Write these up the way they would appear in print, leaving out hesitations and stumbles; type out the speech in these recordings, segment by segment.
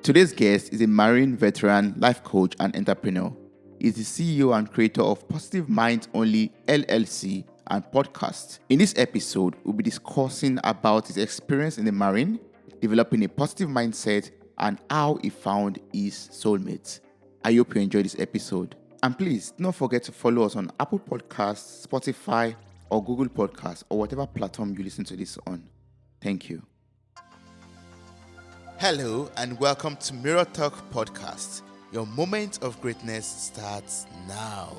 Today's guest is a Marine veteran, life coach, and entrepreneur. He's the CEO and creator of Positive Minds Only LLC and podcast. In this episode, we'll be discussing about his experience in the Marine, developing a positive mindset, and how he found his soulmate. I hope you enjoyed this episode. And please don't forget to follow us on Apple Podcasts, Spotify, or Google Podcasts, or whatever platform you listen to this on. Thank you. Hello and welcome to Mirror Talk Podcast. Your moment of greatness starts now.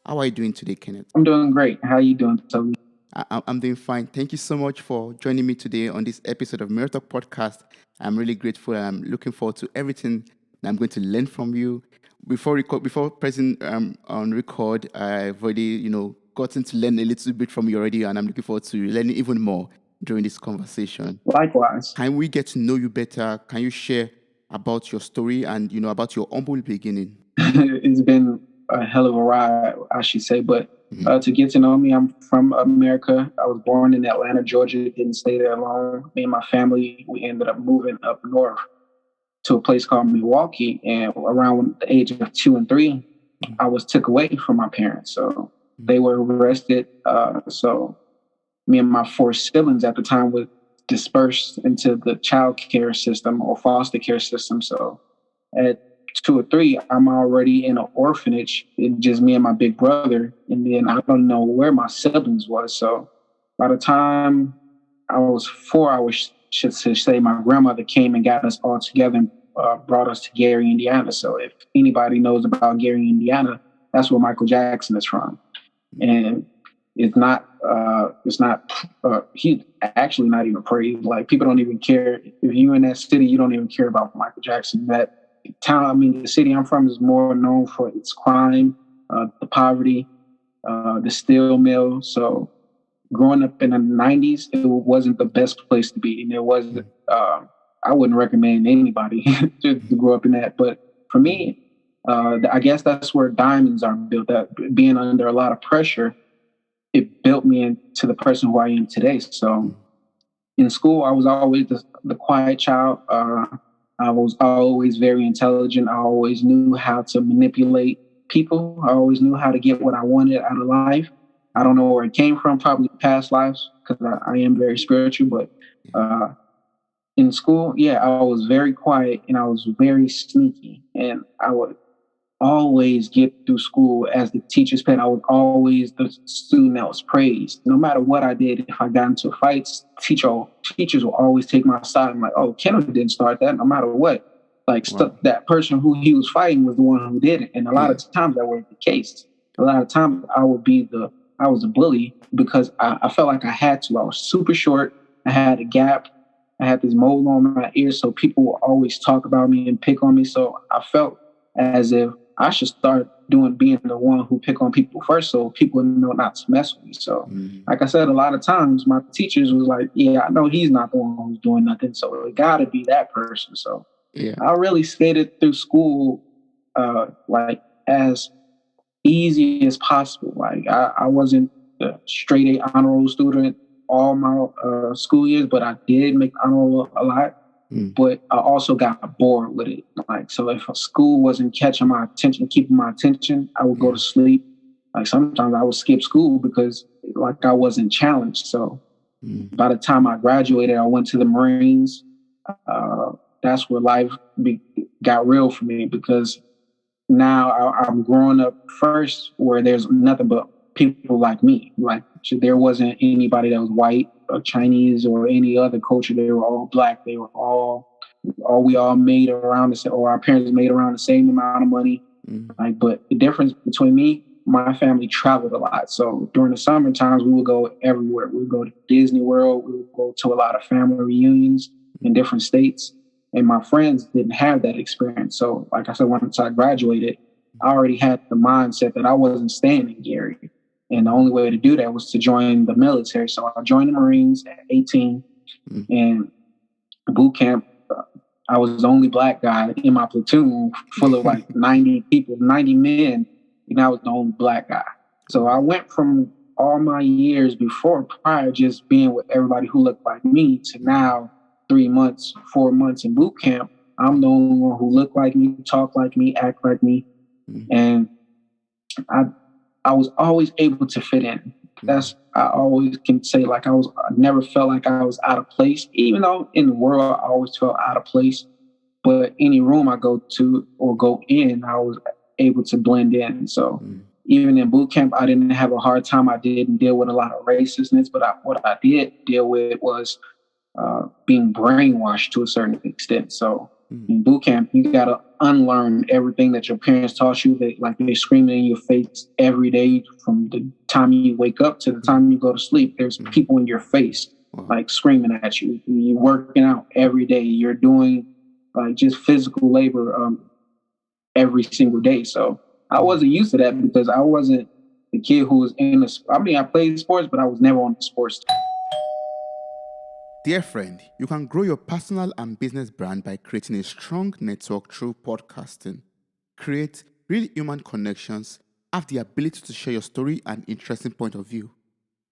How are you doing today, Kenneth? I'm doing great. How are you doing, Toby? I'm doing fine. Thank you so much for joining me today on this episode of Mirror Talk Podcast. I'm really grateful and I'm looking forward to everything that I'm going to learn from you. Before pressing on record, I've already gotten to learn a little bit from you already, and I'm looking forward to learning even more during this conversation. Likewise. Can we get to know you better? Can you share about your story and about your humble beginning? It's been a hell of a ride, I should say. But to get to know me, I'm from America. I was born in Atlanta, Georgia. Didn't stay there long. Me and my family, we ended up moving up north to a place called Milwaukee. And around the age of 2 and 3, I was took away from my parents. So they were arrested. So me and my 4 siblings at the time were dispersed into the child care system or foster care system. So at 2 or 3, I'm already in an orphanage. It's just me and my big brother. And then I don't know where my siblings was. So by the time I was 4, should say my grandmother came and got us all together and brought us to Gary, Indiana. So if anybody knows about Gary, Indiana, that's where Michael Jackson is from. And he's actually not even praised. Like, people don't even care. If you're in that city, you don't even care about Michael Jackson. That town, the city I'm from is more known for its crime, the poverty, the steel mill. So growing up in the 90s, it wasn't the best place to be. And it wasn't, I wouldn't recommend anybody to grow up in that. But for me, I guess that's where diamonds are built. That being under a lot of pressure, it built me into the person who I am today. So in school, I was always the quiet child. I was always very intelligent. I always knew how to manipulate people. I always knew how to get what I wanted out of life. I don't know where it came from, probably past lives, because I am very spiritual. But in school, I was very quiet and I was very sneaky. And I would always get through school as the teacher's pet. I was always the student that was praised. No matter what I did, if I got into fights, teachers will always take my side. I'm like, oh, Kenneth didn't start that, no matter what. Like, that person who he was fighting was the one who did it. And a lot of times that wasn't the case. A lot of times I was a bully because I felt like I had to. I was super short. I had a gap. I had this mole on my ear. So people would always talk about me and pick on me. So I felt as if I should start being the one who pick on people first, so people know not to mess with me. So, like I said, a lot of times my teachers was like, I know he's not the one who's doing nothing, so it got to be that person. So I really skated through school like as easy as possible. Like, I wasn't the straight A honor roll student all my school years, but I did make honor roll a lot. But I also got bored with it. Like, so if a school wasn't catching my attention, keeping my attention, I would go to sleep. Like, sometimes I would skip school because like I wasn't challenged. So by the time I graduated, I went to the Marines. That's where life got real for me, because now I'm growing up first where there's nothing but people like me. Like, there wasn't anybody that was white or Chinese or any other culture. They were all black. They were we all made around the same, or our parents made around the same amount of money. Like, but the difference between me, my family traveled a lot. So during the summer times, we would go everywhere. We would go to Disney World. We would go to a lot of family reunions in different states. And my friends didn't have that experience. So like I said, once I graduated, I already had the mindset that I wasn't staying in Gary. And the only way to do that was to join the military. So I joined the Marines at 18. And boot camp, I was the only black guy in my platoon full of like 90 people, 90 men. And I was the only black guy. So I went from all my years prior, just being with everybody who looked like me, to now 3 months, 4 months in boot camp, I'm the only one who looked like me, talk like me, act like me. And I was always able to fit in. I always can say, like, I never felt like I was out of place, even though in the world I always felt out of place. But any room I go to or go in, I was able to blend in. So even in boot camp, I didn't have a hard time. I didn't deal with a lot of racistness, but what I did deal with was being brainwashed to a certain extent. So in boot camp, you got to unlearn everything that your parents taught you. They're screaming in your face every day from the time you wake up to the time you go to sleep. There's people in your face, like screaming at you. You're working out every day. You're doing like just physical labor every single day. So I wasn't used to that because I wasn't the kid who was I played sports, but I was never on the sports team. Dear friend, you can grow your personal and business brand by creating a strong network through podcasting. Create real human connections, have the ability to share your story and interesting point of view.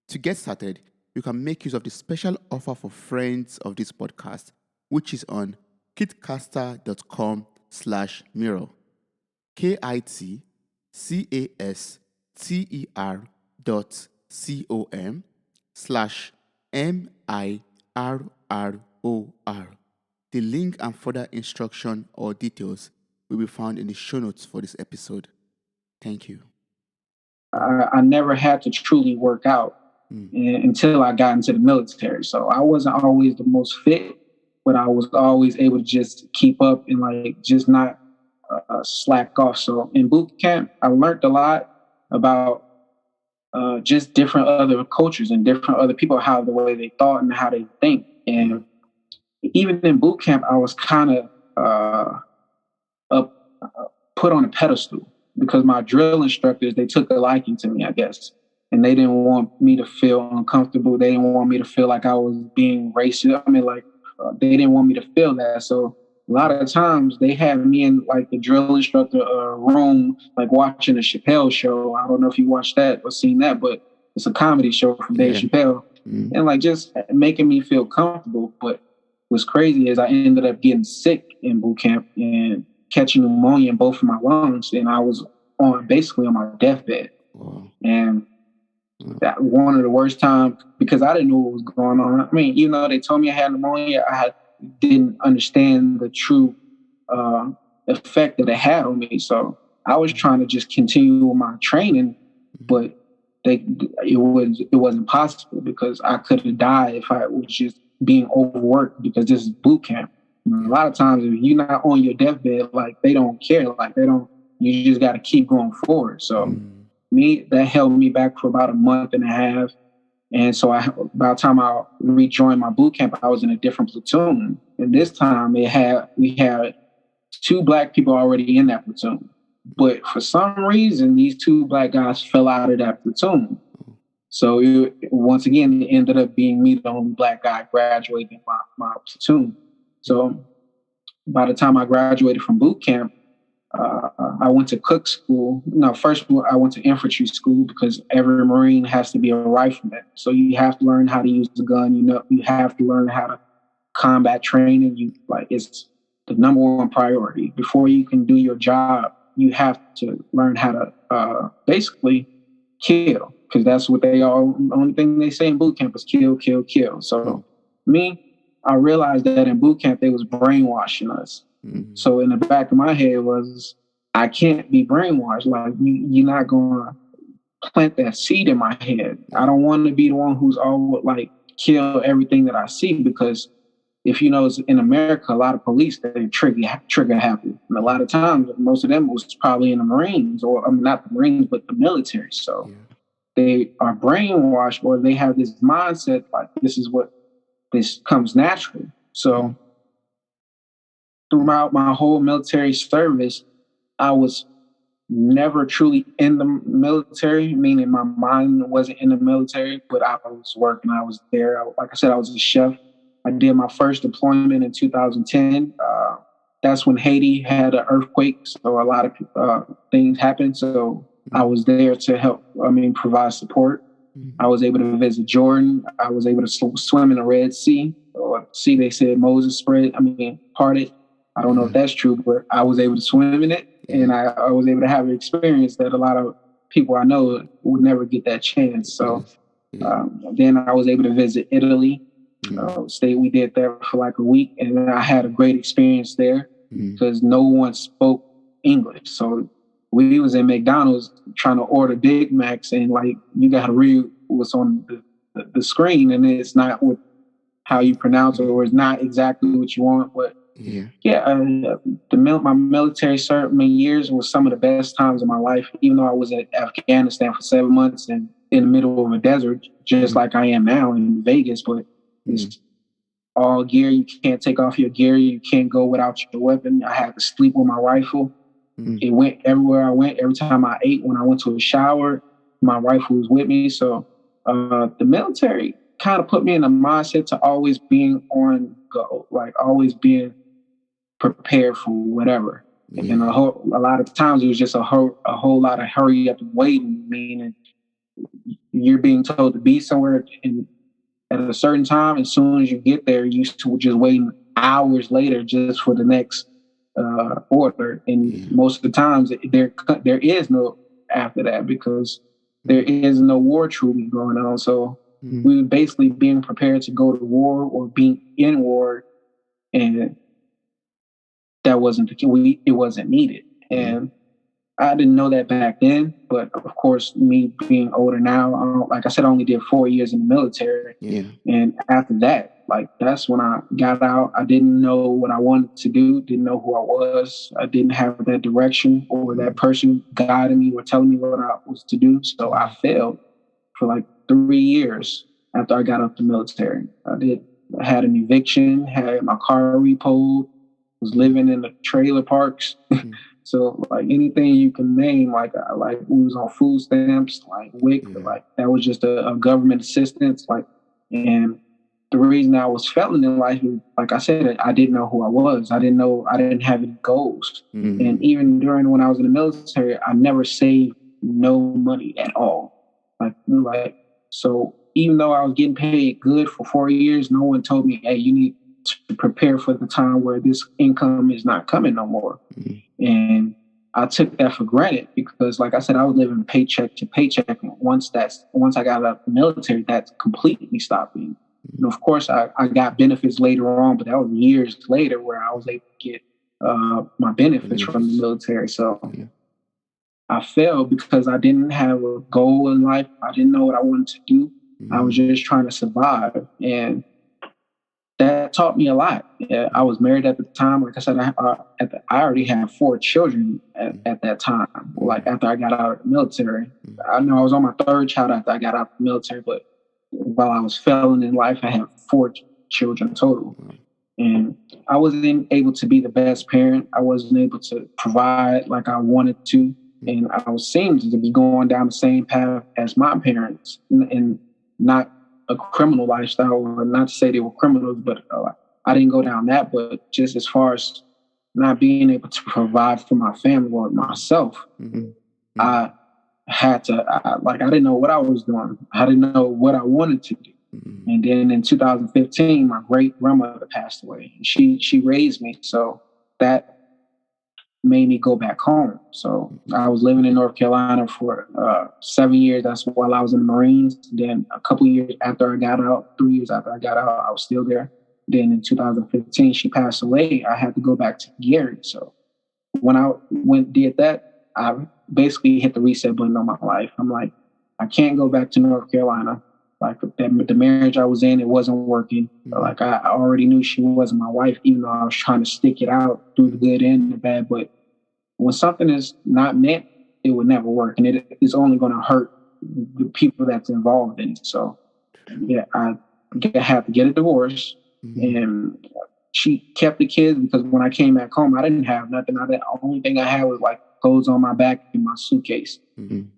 To get started, you can make use of the special offer for friends of this podcast, which is on kitcaster.com/mirror. kitcaster.com/MIRROR. The link and further instruction or details will be found in the show notes for this episode. Thank you. I never had to truly work out until I got into the military. So I wasn't always the most fit, but I was always able to just keep up and like just not slack off. So in boot camp, I learned a lot about just different other cultures and different other people, how the way they thought and how they think. And even in boot camp, I was kind of put on a pedestal because my drill instructors, they took a liking to me, I guess. And they didn't want me to feel uncomfortable. They didn't want me to feel like I was being racist. I mean, they didn't want me to feel that. So a lot of times they had me in like the drill instructor room, like watching a Chappelle show. I don't know if you watched that or seen that, but it's a comedy show from Dave Chappelle. And like just making me feel comfortable. But what's crazy is I ended up getting sick in boot camp and catching pneumonia in both of my lungs. And I was basically on my deathbed. Wow. And that one of the worst times because I didn't know what was going on. I mean, they told me I had pneumonia. Didn't understand the true effect that it had on me. So I was trying to just continue with my training, but it wasn't possible because I could have died if I was just being overworked because this is boot camp. And a lot of times, if you're not on your deathbed, like they don't care, you just got to keep going forward. So that held me back for about a month and a half. And so by the time I rejoined my boot camp, I was in a different platoon. And this time we had 2 Black people already in that platoon. But for some reason, these 2 Black guys fell out of that platoon. So once again, it ended up being me, the only Black guy graduating my platoon. So by the time I graduated from boot camp, I went to cook school. No, first I went to infantry school because every Marine has to be a rifleman. So you have to learn how to use the gun. You have to learn how to combat training. It's the number one priority. Before you can do your job, you have to learn how to basically kill because that's what the only thing they say in boot camp is kill, kill, kill. So I realized that in boot camp, they was brainwashing us. So in the back of my head was, I can't be brainwashed. Like you're not going to plant that seed in my head. I don't want to be the one who's all like kill everything that I see because if you know, in America, a lot of police, they trigger happy. And a lot of times, most of them was probably in the Marines not the Marines, but the military. So they are brainwashed or they have this mindset like this comes naturally. So throughout my whole military service, I was never truly in the military, meaning my mind wasn't in the military, but I was working. I was there. Like I said, I was a chef. I did my first deployment in 2010. That's when Haiti had an earthquake, so a lot of things happened. So I was there to help, provide support. I was able to visit Jordan. I was able to swim in the Red Sea. or C, they said Moses parted. I don't know if that's true, but I was able to swim in it, and I was able to have an experience that a lot of people I know would never get that chance. So then I was able to visit Italy. We did that for like a week, and I had a great experience there because no one spoke English. So we was in McDonald's trying to order Big Macs, and like you got to read what's on the screen, and it's not what how you pronounce it, or it's not exactly what you want. But my military serving years was some of the best times of my life. Even though I was at Afghanistan for 7 months and in the middle of a desert, just like I am now in Vegas, but it's all gear. You can't take off your gear. You can't go without your weapon. I had to sleep with my rifle. It went everywhere I went. Every time I ate, when I went to a shower, my rifle was with me. So the military kind of put me in a mindset to always being on go, like always being prepared for whatever. And a lot of times it was just a whole lot of hurry up and waiting, meaning you're being told to be somewhere at a certain time. As soon as you get there, you just waiting hours later just for the next order. And most of the times there is no after that because there is no war truly going on. So we were basically being prepared to go to war or being in war, and that wasn't it wasn't needed. And I didn't know that back then, but of course, me being older now, like I said, I only did 4 years in the military. And after that, like that's when I got out. I didn't know what I wanted to do, didn't know who I was. I didn't have that direction or that person guiding me or telling me what I was to do. So I failed for like 3 years after I got out the military. I had an eviction, had my car repoed, was living in the trailer parks. So like anything you can name, like we was on food stamps, like WIC, like that was just a government assistance. Like, and the reason I was failing in life is, like I said, I didn't know who I was. I didn't have any goals. And even during when I was in the military, I never saved no money at all. Like so even though I was getting paid good for 4 years, no one told me, hey, you need to prepare for the time where this income is not coming no more. And I took that for granted because, like I said, I was living paycheck to paycheck. And once I got out of the military, that completely stopped me. And of course, I got benefits later on, but that was years later where I was able to get my benefits from the military. So I failed because I didn't have a goal in life. I didn't know what I wanted to do. I was just trying to survive. And that taught me a lot. I was married at the time. Like I said, I already had 4 children at that time. Like after I got out of the military, I know I was on my 3rd child after I got out of the military, but while I was failing in life, I had 4 children total. And I wasn't able to be the best parent. I wasn't able to provide like I wanted to. And I seemed to be going down the same path as my parents and not a criminal lifestyle, or not to say they were criminals, but I didn't go down that. But just as far as not being able to provide for my family or myself, I had to, I didn't know what I was doing. I didn't know what I wanted to do. And then in 2015, my great grandmother passed away. She raised me, so that made me go back home. So I was living in North Carolina for 7 years. That's while I was in the Marines. Then a couple years after I got out, 3 years after I got out, I was still there. Then in 2015, she passed away. I had to go back to Gary. So when I did that, I basically hit the reset button on my life. I'm like, I can't go back to North Carolina. Like the marriage I was in, it wasn't working. Like I already knew she wasn't my wife, even though I was trying to stick it out through the good and the bad. But when something is not meant, it would never work, and it is only going to hurt the people that's involved in it. So, yeah, I had to get a divorce, and she kept the kids because when I came back home, I didn't have nothing. The only thing I had was like clothes on my back and my suitcase. And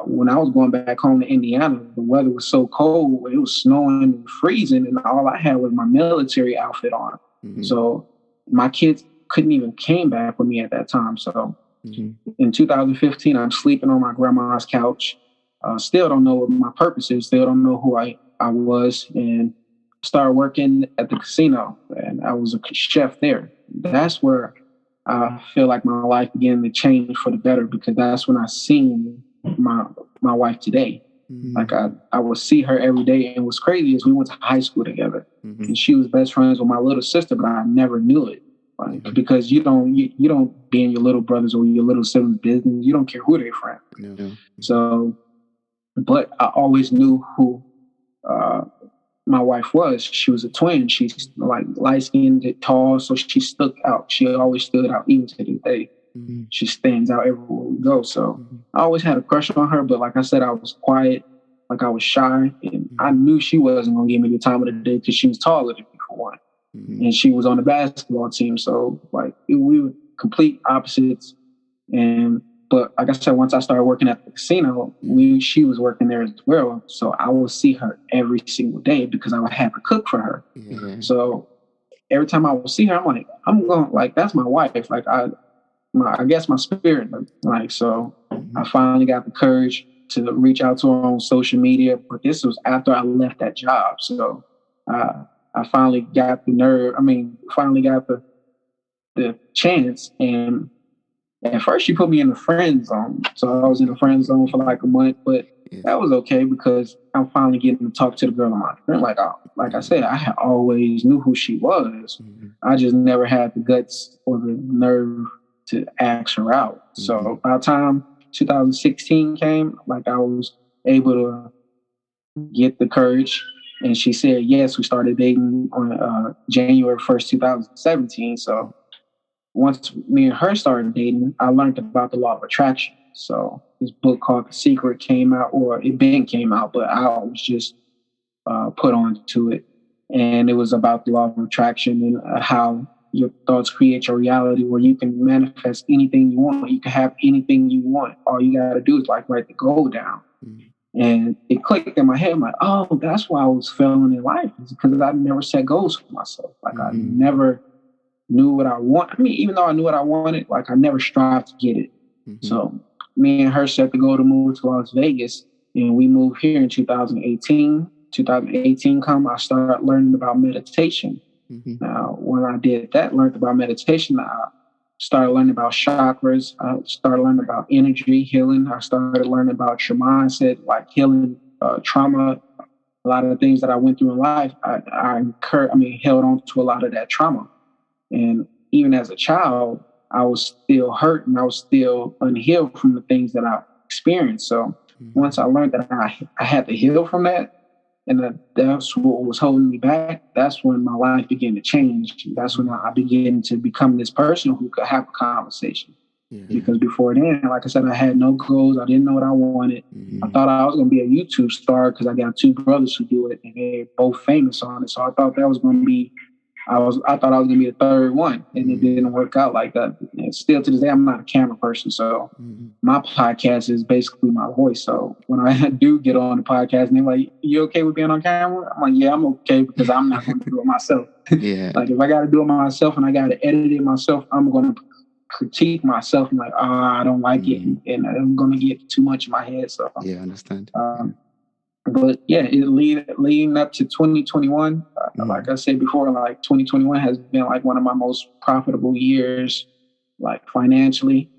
when I was going back home to Indiana, the weather was so cold, it was snowing and freezing, and all I had was my military outfit on. So my kids couldn't even came back with me at that time. So in 2015, I'm sleeping on my grandma's couch. Still don't know what my purpose is. Still don't know who I was. And started working at the casino, and I was a chef there. That's where I feel like my life began to change for the better, because that's when I seen my wife today. Like I would see her every day, and what's crazy is we went to high school together, and she was best friends with my little sister, but I never knew it. Like, because you don't be in your little brothers or your little siblings' business. You don't care who they're from. No. So, but I always knew who my wife was. She was a twin. She's like light skinned, tall, so she stuck out. She always stood out, even to this day. She stands out everywhere we go. So I always had a crush on her, but like I said, I was quiet, like I was shy, and I knew she wasn't gonna give me the time of the day because she was taller than me, for one. And she was on the basketball team, so like we were complete opposites. But like I said, once I started working at the casino, she was working there as well. So I would see her every single day because I would have to cook for her. So every time I would see her, I'm like, that's my wife. Like I guess my spirit. Like, so I finally got the courage to reach out to her on social media. But this was after I left that job. So I finally got the nerve. Finally got the chance. And at first she put me in the friend zone. So I was in the friend zone for like a month, but that was okay because I'm finally getting to talk to the girl on my friend. Like I said, I had always knew who she was. I just never had the guts or the nerve to ask her out. So by the time 2016 came, like I was able to get the courage, and she said yes. We started dating on January 1st, 2017. So once me and her started dating, I learned about the law of attraction. So this book called The Secret came out, or it came out, but I was just put on to it. And it was about the law of attraction and how your thoughts create your reality, where you can manifest anything you want. You can have anything you want. All you got to do is like write the goal down. And it clicked in my head. I'm like, oh, that's why I was failing in life, is because I never set goals for myself. Like I never knew what I want. Even though I knew what I wanted, like I never strived to get it. So me and her set the goal to move to Las Vegas, and we moved here in 2018. 2018 come, I started learning about meditation. Now, when I did that, learned about meditation, I started learning about chakras. I started learning about energy healing. I started learning about your mindset, like healing trauma. A lot of the things that I went through in life, I held on to a lot of that trauma. And even as a child, I was still hurt and I was still unhealed from the things that I experienced. So once I learned that I had to heal from that, and that's what was holding me back, that's when my life began to change. That's when I began to become this person who could have a conversation. Because before then, like I said, I had no goals. I didn't know what I wanted. I thought I was going to be a YouTube star because I got two brothers who do it, and they're both famous on it. So I thought that was going to be I thought I was gonna be the third one, and it didn't work out like that. And still to this day, I'm not a camera person, so my podcast is basically my voice. So when I do get on the podcast, and they're like, "You okay with being on camera?" I'm like, "Yeah, I'm okay because I'm not going to do it myself." Like if I got to do it myself and I got to edit it myself, I'm going to critique myself. I'm like, I don't like it, and I'm going to get too much in my head. So I understand. But yeah, leading up to 2021, like I said before, like 2021 has been like one of my most profitable years, like financially,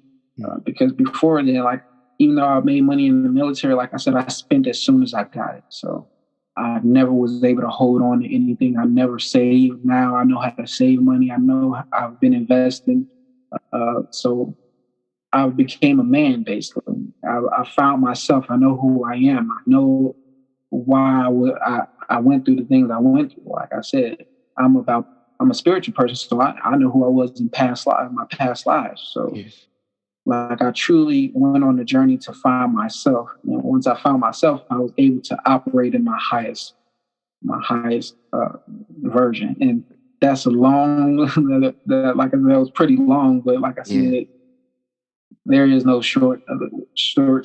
because before then, like even though I made money in the military, like I said, I spent as soon as I got it. So I never was able to hold on to anything. I never saved. Now I know how to save money. I know I've been investing. So I became a man, basically. I found myself. I know who I am. I know why I went through the things I went through. Like I said, I'm a spiritual person, so I know who I was in my past lives. So like I truly went on the journey to find myself. And once I found myself, I was able to operate in my highest version. And that's a long, like I said, it was pretty long, but like I said, there is no short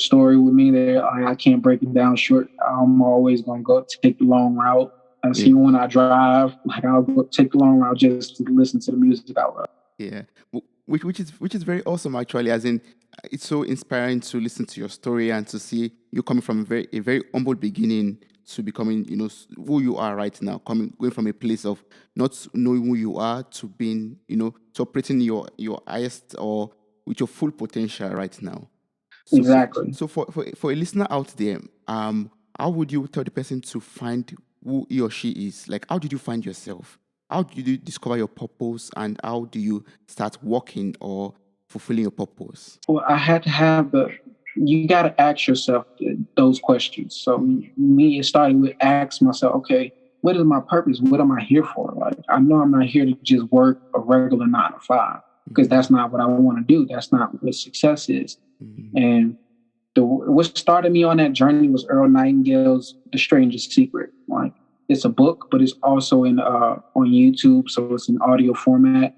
story with me. There, I can't break it down short. I'm always gonna go take the long route. Even when I drive, like I'll go take the long route just to listen to the music I love. Yeah, which is very awesome actually. As in, it's so inspiring to listen to your story and to see you coming from a very humble beginning to becoming, who you are right now, going from a place of not knowing who you are to being, to operating your highest or with your full potential right now. So Exactly. For a listener out there, how would you tell the person to find who he or she is? Like, how did you find yourself? How did you discover your purpose, and how do you start working or fulfilling your purpose? Well, I had to have you got to ask yourself those questions. So me, it started with asking myself, okay, what is my purpose? What am I here for? Like, I know I'm not here to just work a regular 9 to 5, because that's not what I want to do. That's not what success is. And what started me on that journey was Earl Nightingale's The Strangest Secret. Like, it's a book, but it's also on YouTube, so it's in audio format.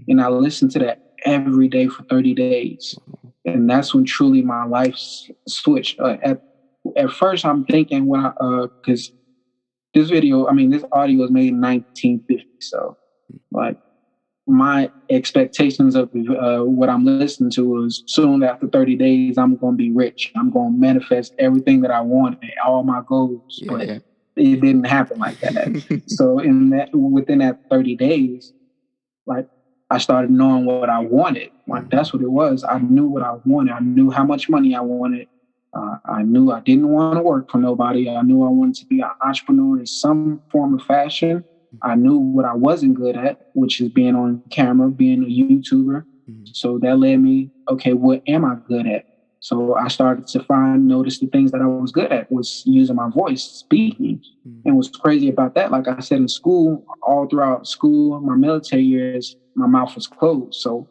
And I listened to that every day for 30 days. And that's when truly my life switched. At first, I'm thinking because this audio was made in 1950. So, like, my expectations of what I'm listening to was soon after 30 days, I'm going to be rich. I'm going to manifest everything that I wanted, all my goals. Yeah, but yeah. It didn't happen like that. So within that 30 days, like, I started knowing what I wanted. Like, that's what it was. I knew what I wanted. I knew how much money I wanted. I knew I didn't want to work for nobody. I knew I wanted to be an entrepreneur in some form of fashion. I knew what I wasn't good at, which is being on camera, being a YouTuber. So that led me, okay, what am I good at? So I started to notice the things that I was good at was using my voice, speaking. And what's crazy about that, like I said, in school, all throughout school, my military years, my mouth was closed. So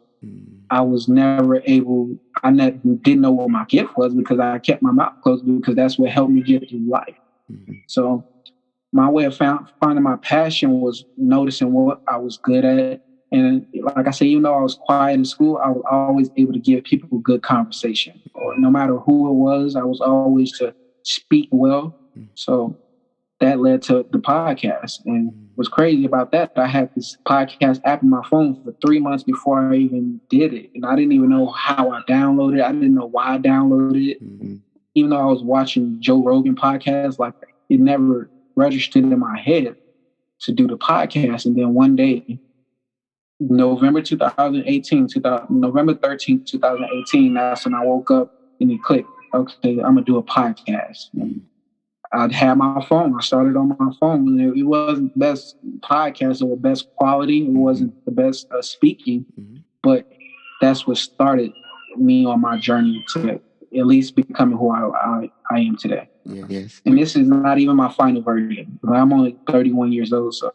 I was never able, didn't know what my gift was, because I kept my mouth closed, because that's what helped me get through life. So my way of finding my passion was noticing what I was good at. And like I said, even though I was quiet in school, I was always able to give people good conversation. Or no matter who it was, I was always to speak well. So that led to the podcast. And what's crazy about that, I had this podcast app on my phone for 3 months before I even did it. And I didn't even know how I downloaded it. I didn't know why I downloaded it. Even though I was watching Joe Rogan podcast, like, it never registered in my head to do the podcast. And then one day, November 13th, 2018, that's when I woke up and it clicked. Okay, I'm going to do a podcast. And I'd had my phone. I started on my phone. And it wasn't the best podcast or the best quality. It wasn't the best speaking. But that's what started me on my journey to at least becoming who I am today. Yes. And this is not even my final version. I'm only 31 years old, so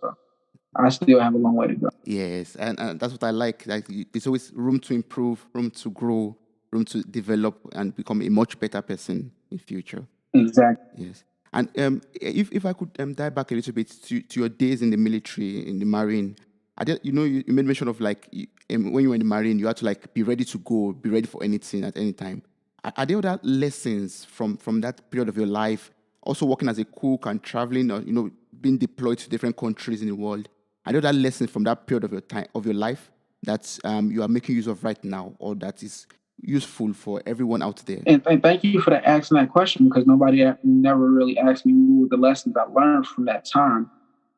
I still have a long way to go. Yes, and that's what I like. Like, there's always room to improve, room to grow, room to develop and become a much better person in future. Exactly. Yes. And if I could dive back a little bit to your days in the military, in the Marine, you made mention of, like, when you were in the Marine, you had to, like, be ready to go, be ready for anything at any time. Are there other lessons from that period of your life, also working as a cook and traveling, or being deployed to different countries in the world? Are there other lessons from that period of your life that you are making use of right now, or that is useful for everyone out there? And thank you for asking that question, because nobody never really asked me what were the lessons I learned from that time.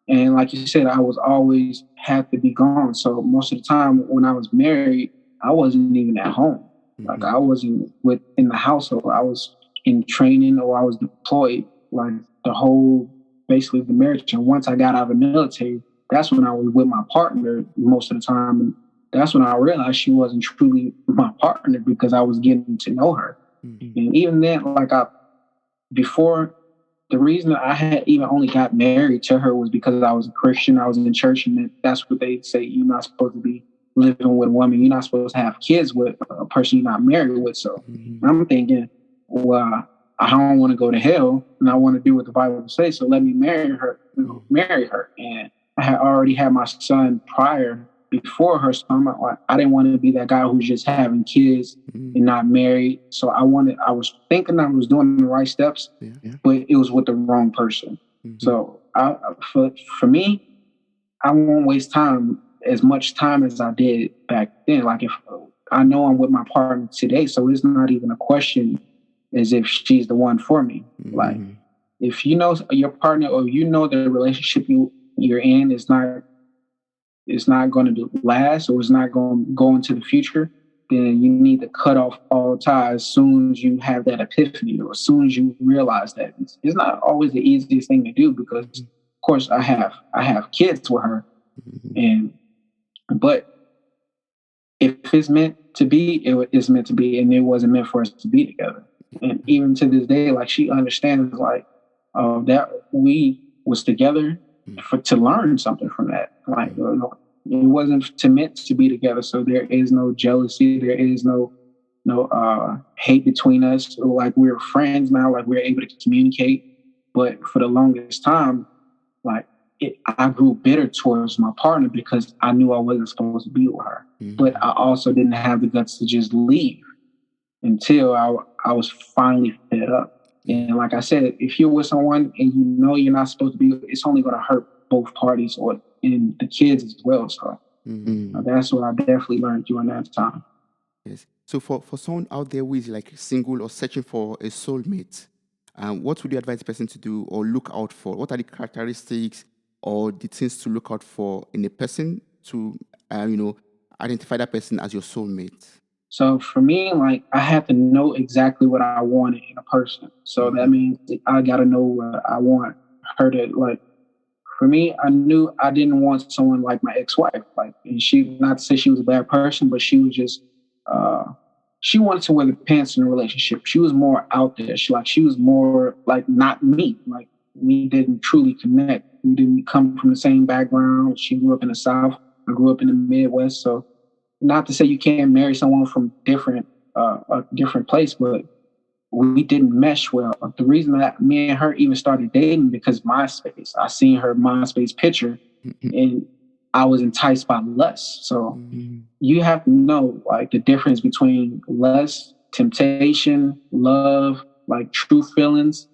And like you said, I was always had to be gone. So most of the time when I was married, I wasn't even at home. Like, I wasn't in the household. I was in training, or I was deployed, like, basically the marriage. And once I got out of the military, that's when I was with my partner most of the time. And that's when I realized she wasn't truly my partner, because I was getting to know her. And even then, before, the reason I had even only got married to her was because I was a Christian. I was in church, and that's what they say. You're not supposed to be living with a woman. You're not supposed to have kids with a person you're not married with. So I'm thinking, well, I don't want to go to hell, and I want to do what the Bible says. So let me marry her. And I had already had my son before her. So I didn't want to be that guy who's just having kids and not married. So I was thinking I was doing the right steps, but it was with the wrong person. So for me, I won't waste as much time as I did back then. Like, if I know I'm with my partner today, so it's not even a question as if she's the one for me. Like, if you know your partner or you know the relationship you're in is not going to last or is not going to go into the future, then you need to cut off all ties as soon as you have that epiphany or as soon as you realize that. It's not always the easiest thing to do because, of course, I have kids with her, and but if it's meant to be, it's meant to be, and it wasn't meant for us to be together. And even to this day, like she understands, like that we was together to learn something from that. Like it wasn't meant to be together, so there is no jealousy, there is no hate between us. Like we're friends now, like we're able to communicate. But for the longest time, like I grew bitter towards my partner because I knew I wasn't supposed to be with her. But I also didn't have the guts to just leave until I was finally fed up. And like I said, if you're with someone and you know you're not supposed to be, it's only going to hurt both parties and the kids as well. So that's what I definitely learned during that time. Yes. So for someone out there who is like single or searching for a soulmate, what would you advise the person to do or look out for? What are the characteristics or the things to look out for in a person to, identify that person as your soulmate? So for me, like I have to know exactly what I wanted in a person. So that means I got to know what I want her to like. For me, I knew I didn't want someone like my ex-wife. Like, and she, not to say she was a bad person, but she was just, she wanted to wear the pants in a relationship. She was more out there. She was more like not me. Like we didn't truly connect. We didn't come from the same background. She grew up in the South. I grew up in the Midwest. So not to say you can't marry someone from a different place, but we didn't mesh well. The reason that me and her even started dating because MySpace. I seen her MySpace picture and I was enticed by lust. So you have to know like the difference between lust, temptation, love, like true feelings.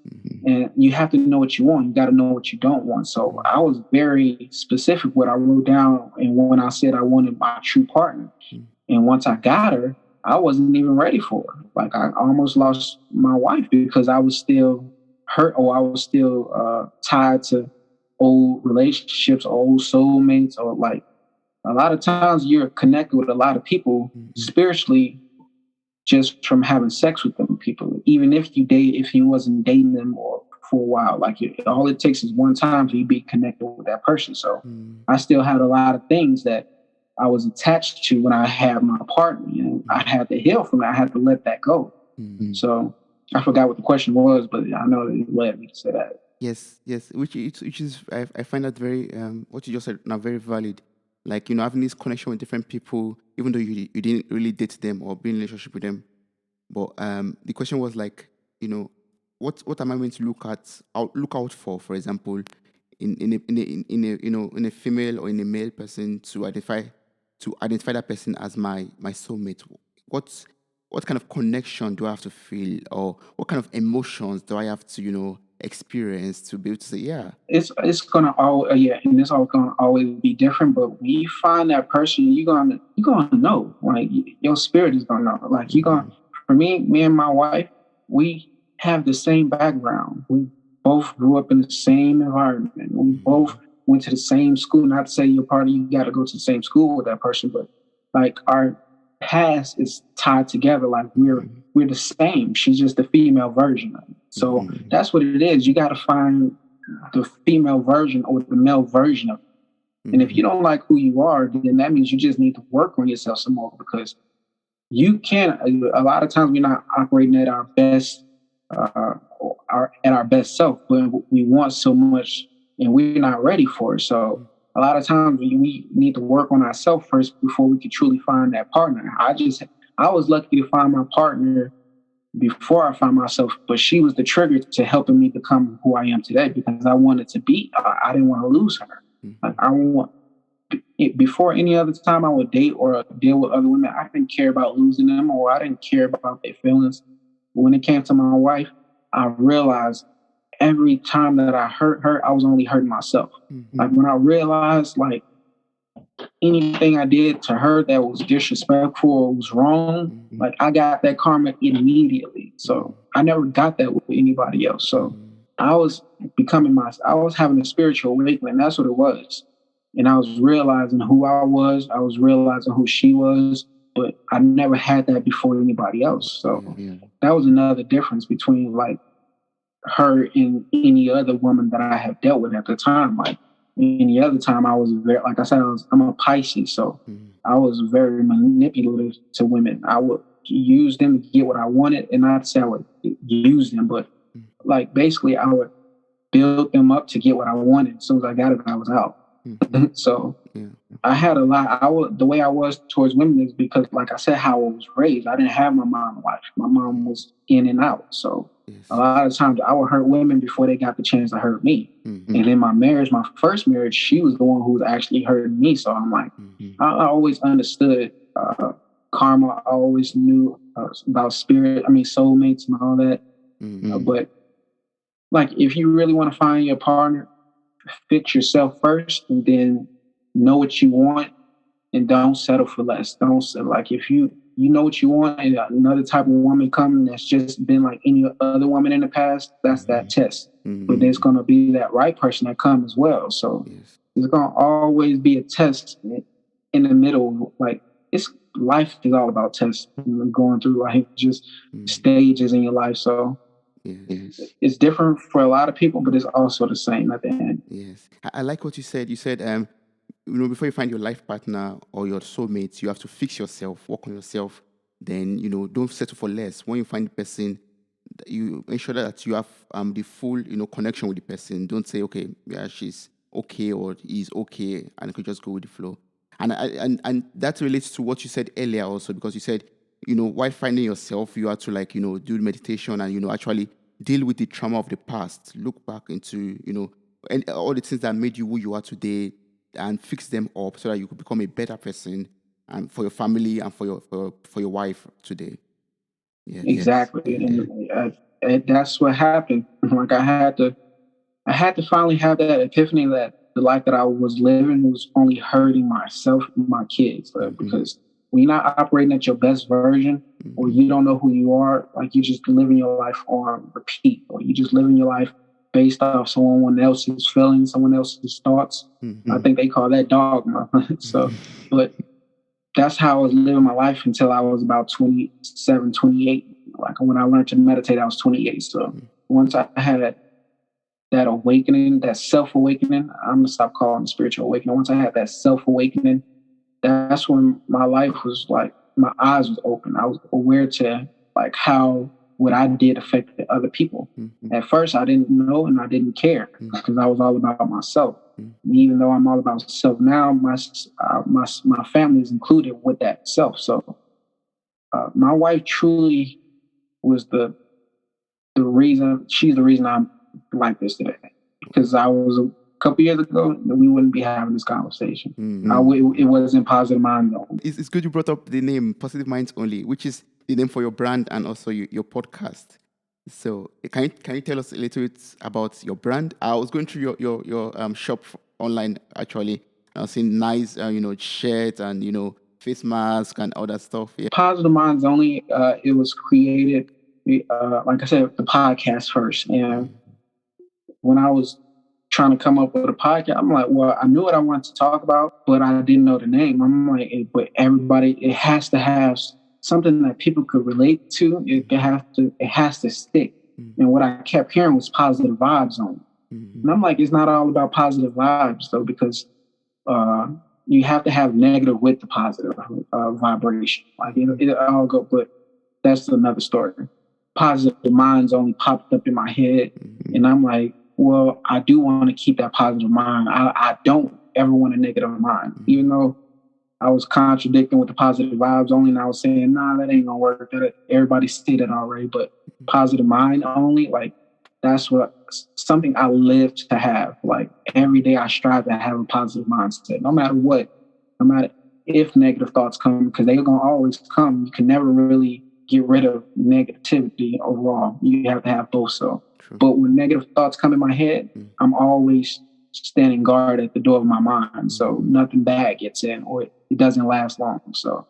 And you have to know what you want. You got to know what you don't want. So I was very specific what I wrote down and when I said I wanted my true partner. And once I got her, I wasn't even ready for her. Like I almost lost my wife because I was still hurt or I was still tied to old relationships, old soulmates, or like a lot of times you're connected with a lot of people spiritually just from having sex with them people. Even if you wasn't dating them or for a while, like all it takes is one time to be connected with that person. So I still had a lot of things that I was attached to when I had my partner. You know, I had to heal from it. I had to let that go. So I forgot what the question was, but I know it led me to say that. Yes, which is I find that very what you just said now very valid. Like having this connection with different people, even though you didn't really date them or be in a relationship with them, but the question was like what am I going to look out for example, in a female or in a male person to identify that person as my soulmate. What kind of connection do I have to feel, or what kind of emotions do I have to experience to be able to say, yeah? It's gonna and it's all gonna always be different. But when you find that person, you're gonna know. Like your spirit is gonna know. Like for me and my wife, we have the same background. We both grew up in the same environment. We both went to the same school. Not to say you got to go to the same school with that person, but like our past is tied together. Like we're the same. She's just the female version of it. So that's what it is. You got to find the female version or the male version of it. And if you don't like who you are, then that means you just need to work on yourself some more because you can't. A lot of times we're not operating at our best, at our best self, but we want so much and we're not ready for it. So a lot of times we need to work on ourselves first before we can truly find that partner. I was lucky to find my partner before I found myself, but she was the trigger to helping me become who I am today because I wanted to be. I didn't want to lose her. Like before any other time I would date or deal with other women, I didn't care about losing them or I didn't care about their feelings. But when it came to my wife, I realized every time that I hurt her, I was only hurting myself. Like when I realized like anything I did to her that was disrespectful or was wrong, like I got that karma immediately. So I never got that with anybody else. So I was I was having a spiritual awakening. That's what it was. And I was realizing who I was. I was realizing who she was, but I never had that before anybody else. So that was another difference between like her and any other woman that I have dealt with at the time. Like any other time, I was very, like I said, I'm a Pisces, so I was very manipulative to women. I would use them to get what I wanted, and not say I would use them, but like basically I would build them up to get what I wanted. As soon as I got it, I was out. So I had a lot. The way I was towards women is because, like I said, how I was raised. I didn't have my mom life. My mom was in and out. So a lot of times I would hurt women before they got the chance to hurt me. And in my marriage, my first marriage, she was the one who was actually hurting me. So I'm like, I always understood karma. I always knew about soulmates and all that. But like, if you really want to find your partner, fix yourself first, and then know what you want, and don't settle for less. Don't like, if you know what you want, and another type of woman coming that's just been like any other woman in the past, that's that test. But there's gonna be that right person that comes as well. So there's gonna always be a test in the middle. Like, life is all about tests, going through like just stages in your life. So it's different for a lot of people, but it's also the same at the end. Yes. I like what you said. You said, before you find your life partner or your soulmate, you have to fix yourself, work on yourself. Then, don't settle for less. When you find the person, you ensure that you have the full, connection with the person. Don't say, okay, yeah, she's okay or he's okay, and you could just go with the flow. And that relates to what you said earlier also, because you said, while finding yourself, you have to do meditation and, actually deal with the trauma of the past, look back into, and all the things that made you who you are today, and fix them up so that you could become a better person and for your family and for your wife today. Yeah, exactly. And that's what happened. Like, I had to finally have that epiphany that the life that I was living was only hurting myself and my kids. Because when you're not operating at your best version, or you don't know who you are, like, you just living your life on repeat, or you just living your life based off someone else's feelings, someone else's thoughts. I think they call that dogma. So, but that's how I was living my life until I was about 27, 28. Like, when I learned to meditate, I was 28. So once I had that awakening, that self-awakening, I'm going to stop calling it spiritual awakening. Once I had that self-awakening, that's when my life was like, my eyes was open. I was aware to like how what I did affected other people. At first, I didn't know and I didn't care because I was all about myself. Even though I'm all about self now, my family is included with that self. So my wife truly was the reason. She's the reason I'm like this today. Because I was a couple years ago, we wouldn't be having this conversation. It wasn't Positive Minds Only. It's good you brought up the name Positive Minds Only, which is the name for your brand and also your podcast. So can you tell us a little bit about your brand? I was going through your shop online actually. I was seeing nice shirts and face mask and all that stuff. Yeah. Positive Minds Only. It was created, like I said, the podcast first. And when I was trying to come up with a podcast, I'm like, well, I knew what I wanted to talk about, but I didn't know the name. I'm like, but everybody, it has to have something that people could relate to. It has to stick. And what I kept hearing was positive vibes only. And I'm like, it's not all about positive vibes though, because you have to have negative with the positive vibration. Like, it all go, but that's another story. Positive Minds Only popped up in my head, and I'm like, well, I do want to keep that positive mind. I don't ever want a negative mind, even though I was contradicting with the positive vibes only, and I was saying, nah, that ain't gonna work. Everybody see that already, but positive mind only, like, that's something I live to have. Like, every day I strive to have a positive mindset, no matter what, no matter if negative thoughts come, because they're gonna always come. You can never really get rid of negativity overall. You have to have both. So, but when negative thoughts come in my head, I'm always standing guard at the door of my mind, so nothing bad gets in, or it doesn't last long. So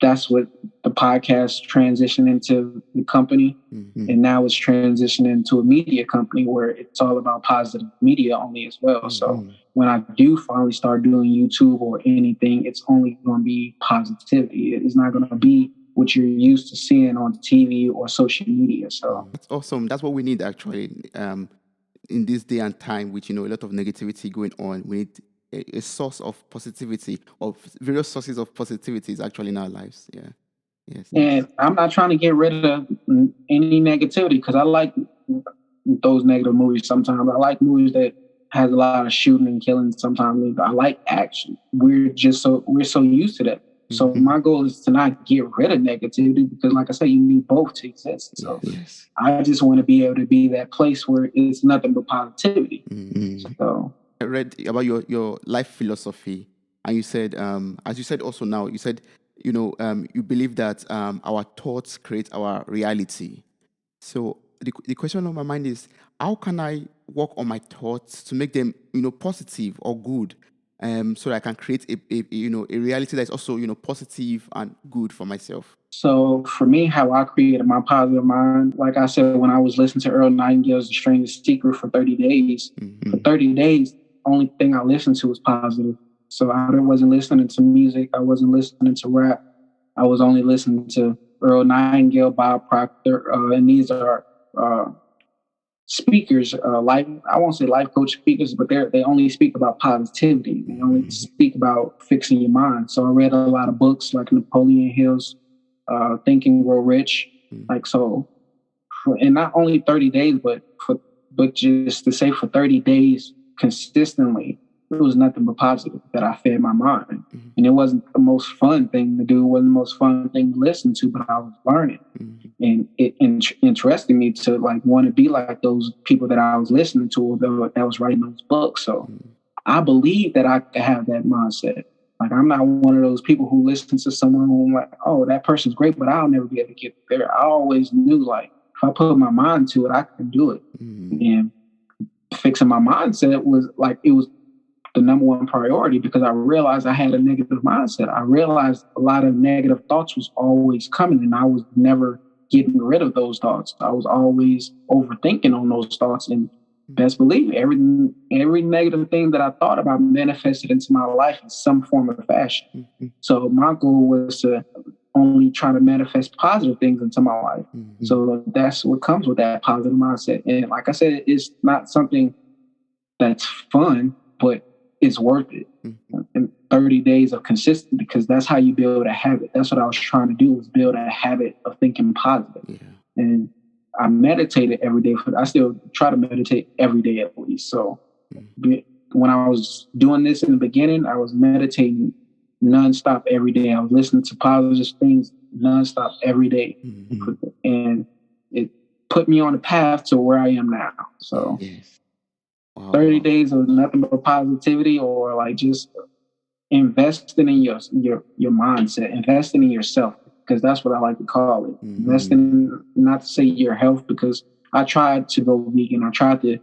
that's what the podcast transitioned into the company. Mm-hmm. And now it's transitioned into a media company where it's all about positive media only as well. Mm-hmm. So when I do finally start doing YouTube or anything, it's only going to be positivity. It's not going to be what you're used to seeing on TV or social media. So that's awesome. That's what we need actually. In this day and time, with a lot of negativity going on, we need a source of positivity, or various sources of positivity is actually in our lives. Yeah. Yes. And I'm not trying to get rid of any negativity because I like those negative movies sometimes. I like movies that has a lot of shooting and killing sometimes. I like action. We're so used to that. So my goal is to not get rid of negativity because, like I said, you need both to exist. So Yes. I just want to be able to be that place where it's nothing but positivity. So I read about your life philosophy, and you said, as you said also now, you said, you believe that our thoughts create our reality. So the question on my mind is, how can I work on my thoughts to make them, positive or good, so that I can create a reality that's also, positive and good for myself? So for me, how I created my positive mind, like I said, when I was listening to Earl Nightingale's The Strangest Secret for 30 days, for 30 days, only thing I listened to was positive. So I wasn't listening to music. I wasn't listening to rap. I was only listening to Earl Nightingale, Bob Proctor, and these are speakers, I won't say life coach speakers, but they only speak about positivity. They only speak about fixing your mind. So I read a lot of books like Napoleon Hill's Think and Grow Rich. Like so, and not only 30 days, but just to say for 30 days consistently, it was nothing but positive that I fed my mind. And it wasn't the most fun thing to do. It wasn't the most fun thing to listen to, but I was learning. And it interested me to want to be like those people that I was listening to that was writing those books. So I believe that I could have that mindset. Like I'm not one of those people who listen to someone who I'm like, oh, that person's great, but I'll never be able to get there. I always knew if I put my mind to it, I can do it. And fixing my mindset was it was the number one priority because I realized I had a negative mindset. I realized a lot of negative thoughts was always coming and I was never getting rid of those thoughts. I was always overthinking on those thoughts, and best believe it, every negative thing that I thought about manifested into my life in some form or fashion. So my goal was to only try to manifest positive things into my life. So that's what comes with that positive mindset. And like I said, it's not something that's fun, but it's worth it. And 30 days of consistency, because that's how you build a habit. That's what I was trying to do, was build a habit of thinking positive. And I meditated every day. I still try to meditate every day at least. So when I was doing this in the beginning, I was meditating nonstop every day. I was listening to positive things nonstop every day. And it put me on the path to where I am now. So 30 days of nothing but positivity, or just investing in your mindset, investing in yourself, because that's what I like to call it. Investing, not to say your health, because I tried to go vegan. I tried to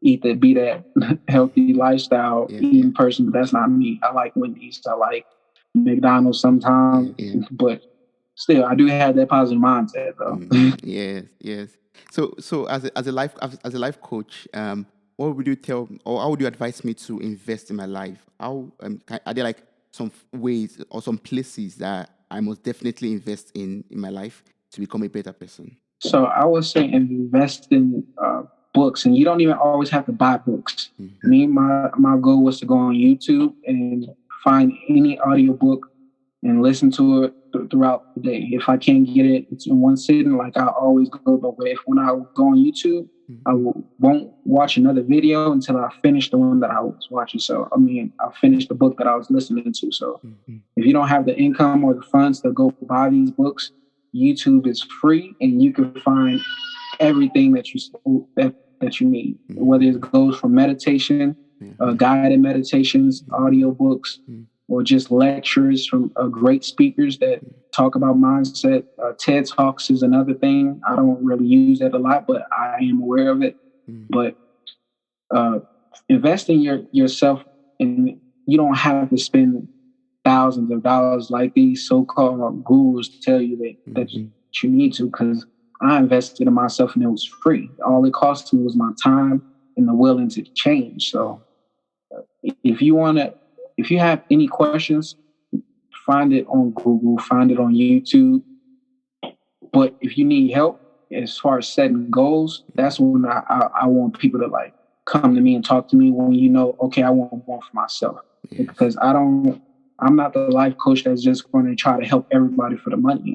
be that healthy lifestyle eating person, but that's not me. I like Wendy's. I like McDonald's sometimes, but still, I do have that positive mindset though. Yes. So as a life coach, what would you tell, or how would you advise me to invest in my life? How are there some ways or some places that I must definitely invest in my life to become a better person? So I would say invest in books, and you don't even always have to buy books. My goal was to go on YouTube and find any audiobook and listen to it throughout the day. If I can't get it, it's in one sitting. I always go the way. When I go on YouTube, I won't watch another video until I finish the one that I was watching. So, I finished the book that I was listening to. So if you don't have the income or the funds to go buy these books, YouTube is free and you can find everything that you need, whether it goes from meditation, guided meditations, audiobooks, or just lectures from great speakers that talk about mindset. TED Talks is another thing. I don't really use that a lot, but I am aware of it. But invest in yourself, and you don't have to spend thousands of dollars like these so-called gurus tell you that you need to, because I invested in myself and it was free. All it cost me was my time and the willing to change. So if you have any questions, find it on Google, find it on YouTube. But if you need help as far as setting goals, that's when I want people to like come to me and talk to me when okay, I want more for myself. Yes. Because I'm not the life coach that's just going to try to help everybody for the money.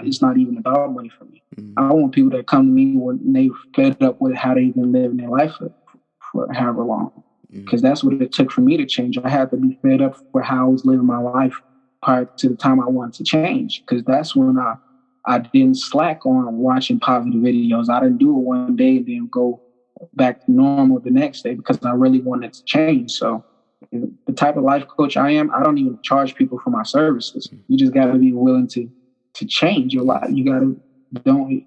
It's not even about money for me. I want people that come to me when they've fed up with how they've been living their life for however long. Because that's what it took for me to change. I had to be fed up for how I was living my life prior to the time I wanted to change. Because that's when I didn't slack on watching positive videos. I didn't do it one day and then go back to normal the next day because I really wanted to change. So the type of life coach I am, I don't even charge people for my services. You just got to be willing to change your life. You got to don't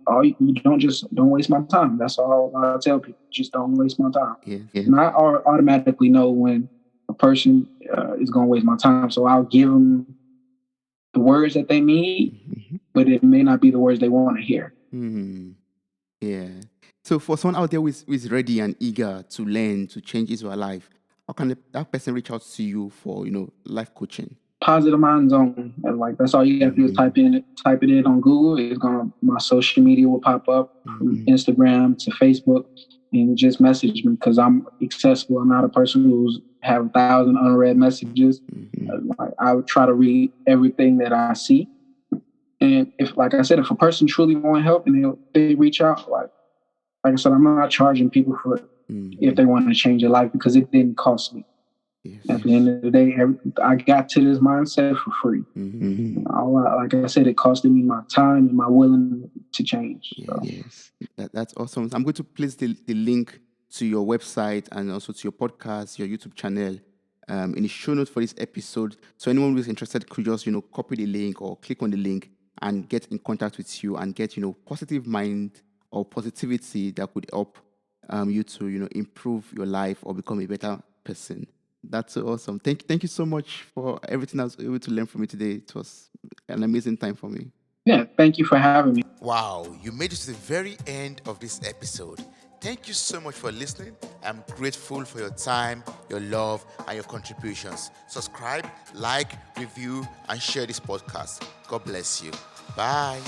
waste my time. That's all I tell people. Just don't waste my time. Yeah. And I automatically know when a person is going to waste my time. So I'll give them the words that they need, but it may not be the words they want to hear. Yeah. So for someone out there who is ready and eager to learn, to change his or her life, how can that person reach out to you for, life coaching? Positive Minds Only. Like that's all you have to do is type it in on Google. My social media will pop up from Instagram to Facebook, and just message me because I'm accessible. I'm not a person who's have 1,000 unread messages. I would try to read everything that I see. And if a person truly want help and they reach out, like I said, I'm not charging people for it if they want to change their life because it didn't cost me. Yes. At the end of the day, I got to this mindset for free. Like I said, it costed me my time and my willing to change. So. Yes, that's awesome. I'm going to place the link to your website and also to your podcast, your YouTube channel, in the show notes for this episode. So anyone who is interested could just, copy the link or click on the link and get in contact with you and get, positive mind or positivity that could help you to, improve your life or become a better person. That's awesome. Thank you so much for everything I was able to learn from you today. It was an amazing time for me. Yeah, thank you for having me. Wow, you made it to the very end of this episode. Thank you so much for listening. I'm grateful for your time, your love, and your contributions. Subscribe, like, review, and share this podcast. God bless you. Bye.